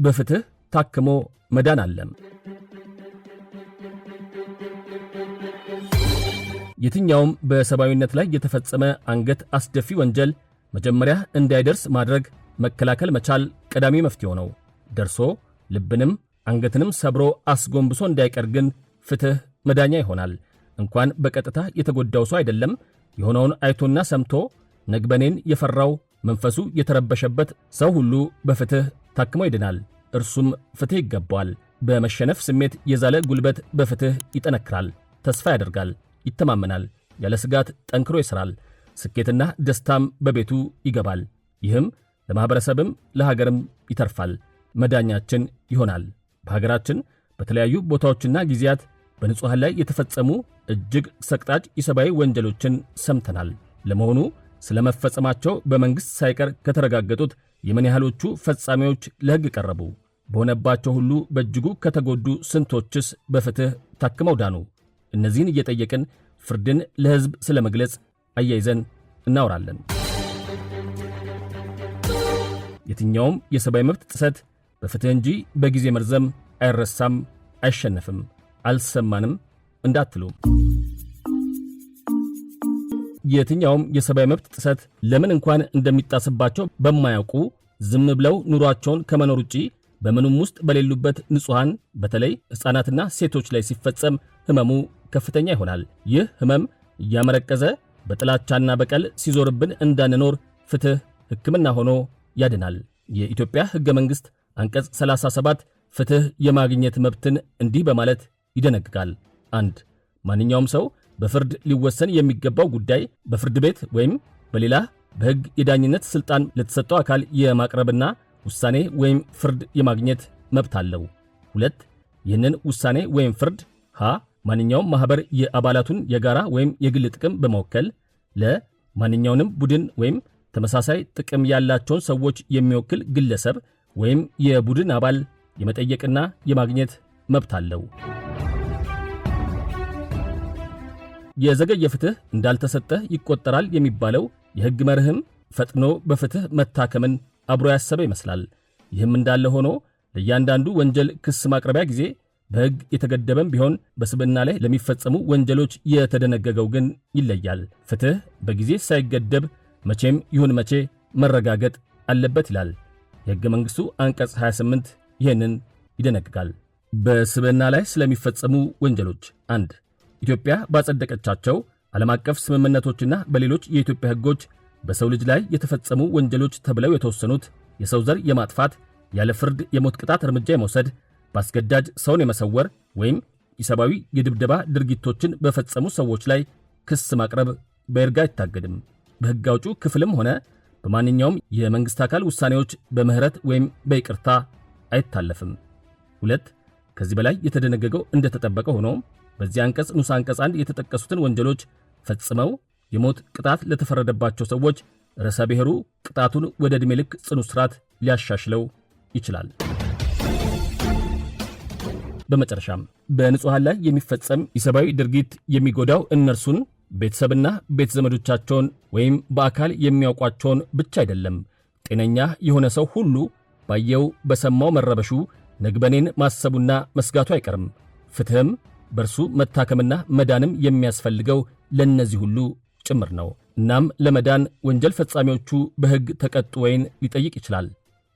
በፍትህ ታክሞ መዳን አለ። የትኛውም በሰብአዊነት ላይ የተፈጸመ አንገት አስደፊ ወንጀል መጀመሪያ እንዳይደርስ ማድረግ መከላከል መቻል ቀዳሚ መፍትሄው ነው። ደርሶ ልብንም አንገትንም ሰብሮ አስጎንብሶ እንዳይቀር ግን ፍትህ መዳኛ ይሆናል። እንኳን በቀጥታ የተጎዳው ሰው አይደለም የሆነውን አይቶና ሰምቶ ነግበኔን የፈራው መንፈሱ የተረበሸበት ሰው ሁሉ በፍትህ ታክሞ ይድናል። እርሱም ፍትህ ይገባዋል። በመሸነፍ ስሜት የዛለ ጉልበት በፍትህ ይጠነክራል፣ ተስፋ ያደርጋል፣ ይተማመናል፣ ያለ ስጋት ጠንክሮ ይሰራል። ስኬትና ደስታም በቤቱ ይገባል። ይህም ለማህበረሰብም ለሀገርም ይተርፋል፣ መዳኛችን ይሆናል። በሀገራችን በተለያዩ ቦታዎችና ጊዜያት በንጹሃን ላይ የተፈጸሙ እጅግ ሰቅጣጭ የሰብአዊ ወንጀሎችን ሰምተናል። ለመሆኑ ስለመፈጸማቸው በመንግስት ሳይቀር ከተረጋገጡት የምን ያህሎቹ ፈጻሚዎች ለሕግ ቀረቡ? በሆነባቸው ሁሉ በእጅጉ ከተጎዱ ስንቶችስ በፍትህ ታክመው ዳኑ? እነዚህን እየጠየቅን ፍርድን ለሕዝብ ስለመግለጽ አያይዘን እናወራለን። የትኛውም የሰብአዊ መብት ጥሰት በፍትህ እንጂ በጊዜ መርዘም አይረሳም፣ አይሸነፍም። አልሰማንም እንዳትሉ። የትኛውም የሰብአዊ መብት ጥሰት ለምን እንኳን እንደሚጣስባቸው በማያውቁ ዝም ብለው ኑሯቸውን ከመኖር ውጪ በምኑም ውስጥ በሌሉበት ንጹሃን በተለይ ሕፃናትና ሴቶች ላይ ሲፈጸም ህመሙ ከፍተኛ ይሆናል። ይህ ህመም እያመረቀዘ በጥላቻና በቀል ሲዞርብን እንዳንኖር ፍትህ ሕክምና ሆኖ ያድናል። የኢትዮጵያ ሕገ መንግሥት አንቀጽ 37 ፍትህ የማግኘት መብትን እንዲህ በማለት ይደነግጋል። 1. ማንኛውም ሰው በፍርድ ሊወሰን የሚገባው ጉዳይ በፍርድ ቤት ወይም በሌላ በሕግ የዳኝነት ሥልጣን ለተሰጠው አካል የማቅረብና ውሳኔ ወይም ፍርድ የማግኘት መብት አለው። 2. ይህንን ውሳኔ ወይም ፍርድ ሀ. ማንኛውም ማኅበር የአባላቱን የጋራ ወይም የግል ጥቅም በመወከል ለ. ማንኛውንም ቡድን ወይም ተመሳሳይ ጥቅም ያላቸውን ሰዎች የሚወክል ግለሰብ ወይም የቡድን አባል የመጠየቅና የማግኘት መብት አለው። የዘገየ ፍትህ እንዳልተሰጠህ ይቆጠራል የሚባለው የሕግ መርህም ፈጥኖ በፍትህ መታከምን አብሮ ያሰበ ይመስላል። ይህም እንዳለ ሆኖ ለእያንዳንዱ ወንጀል ክስ ማቅረቢያ ጊዜ በሕግ የተገደበም ቢሆን በስብዕና ላይ ለሚፈጸሙ ወንጀሎች የተደነገገው ግን ይለያል። ፍትህ በጊዜ ሳይገደብ መቼም ይሁን መቼ መረጋገጥ አለበት ይላል የሕገ መንግሥቱ አንቀጽ 28 ይህንን ይደነግጋል። በስብዕና ላይ ስለሚፈጸሙ ወንጀሎች 1. ኢትዮጵያ ባጸደቀቻቸው ዓለም አቀፍ ስምምነቶችና በሌሎች የኢትዮጵያ ሕጎች በሰው ልጅ ላይ የተፈጸሙ ወንጀሎች ተብለው የተወሰኑት የሰው ዘር የማጥፋት፣ ያለ ፍርድ የሞት ቅጣት እርምጃ የመውሰድ፣ በአስገዳጅ ሰውን የመሰወር ወይም ኢሰብአዊ የድብደባ ድርጊቶችን በፈጸሙ ሰዎች ላይ ክስ ማቅረብ በይርጋ አይታገድም። በሕግ አውጪው ክፍልም ሆነ በማንኛውም የመንግሥት አካል ውሳኔዎች በምህረት ወይም በይቅርታ አይታለፍም። 2. ከዚህ በላይ የተደነገገው እንደተጠበቀ ሆኖ በዚህ አንቀጽ ንዑስ አንቀጽ 1 የተጠቀሱትን ወንጀሎች ፈጽመው የሞት ቅጣት ለተፈረደባቸው ሰዎች ርዕሰ ብሔሩ ቅጣቱን ወደ ዕድሜ ልክ ጽኑ እስራት ሊያሻሽለው ይችላል። በመጨረሻም በንጹሃን ላይ የሚፈጸም ኢሰብአዊ ድርጊት የሚጎዳው እነርሱን ቤተሰብና ቤተ ዘመዶቻቸውን ወይም በአካል የሚያውቋቸውን ብቻ አይደለም። ጤነኛ የሆነ ሰው ሁሉ ባየው በሰማው መረበሹ ነግበኔን ማሰቡና መስጋቱ አይቀርም። ፍትህም በርሱ መታከምና መዳንም የሚያስፈልገው ለነዚህ ሁሉ ጭምር ነው። እናም ለመዳን ወንጀል ፈጻሚዎቹ በሕግ ተቀጡ ወይን ሊጠይቅ ይችላል።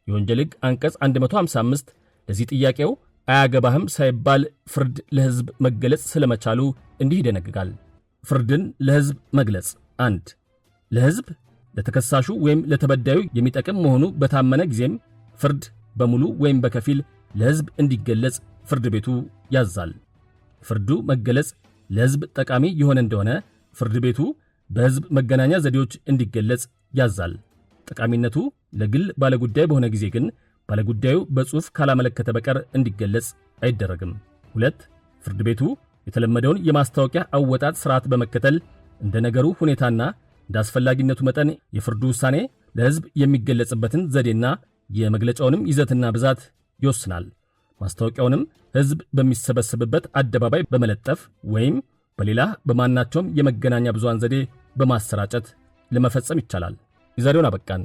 የወንጀል ሕግ አንቀጽ 155 ለዚህ ጥያቄው አያገባህም ሳይባል ፍርድ ለሕዝብ መገለጽ ስለመቻሉ እንዲህ ይደነግጋል። ፍርድን ለሕዝብ መግለጽ 1. ለሕዝብ ለተከሳሹ ወይም ለተበዳዩ የሚጠቅም መሆኑ በታመነ ጊዜም ፍርድ በሙሉ ወይም በከፊል ለሕዝብ እንዲገለጽ ፍርድ ቤቱ ያዛል። ፍርዱ መገለጽ ለሕዝብ ጠቃሚ የሆነ እንደሆነ ፍርድ ቤቱ በሕዝብ መገናኛ ዘዴዎች እንዲገለጽ ያዛል። ጠቃሚነቱ ለግል ባለጉዳይ በሆነ ጊዜ ግን ባለጉዳዩ በጽሑፍ ካላመለከተ በቀር እንዲገለጽ አይደረግም። 2. ፍርድ ቤቱ የተለመደውን የማስታወቂያ አወጣጥ ሥርዓት በመከተል እንደ ነገሩ ሁኔታና እንደ አስፈላጊነቱ መጠን የፍርዱ ውሳኔ ለሕዝብ የሚገለጽበትን ዘዴና የመግለጫውንም ይዘትና ብዛት ይወስናል። ማስታወቂያውንም ሕዝብ በሚሰበሰብበት አደባባይ በመለጠፍ ወይም በሌላ በማናቸውም የመገናኛ ብዙሃን ዘዴ በማሰራጨት ለመፈጸም ይቻላል። የዛሬውን አበቃን።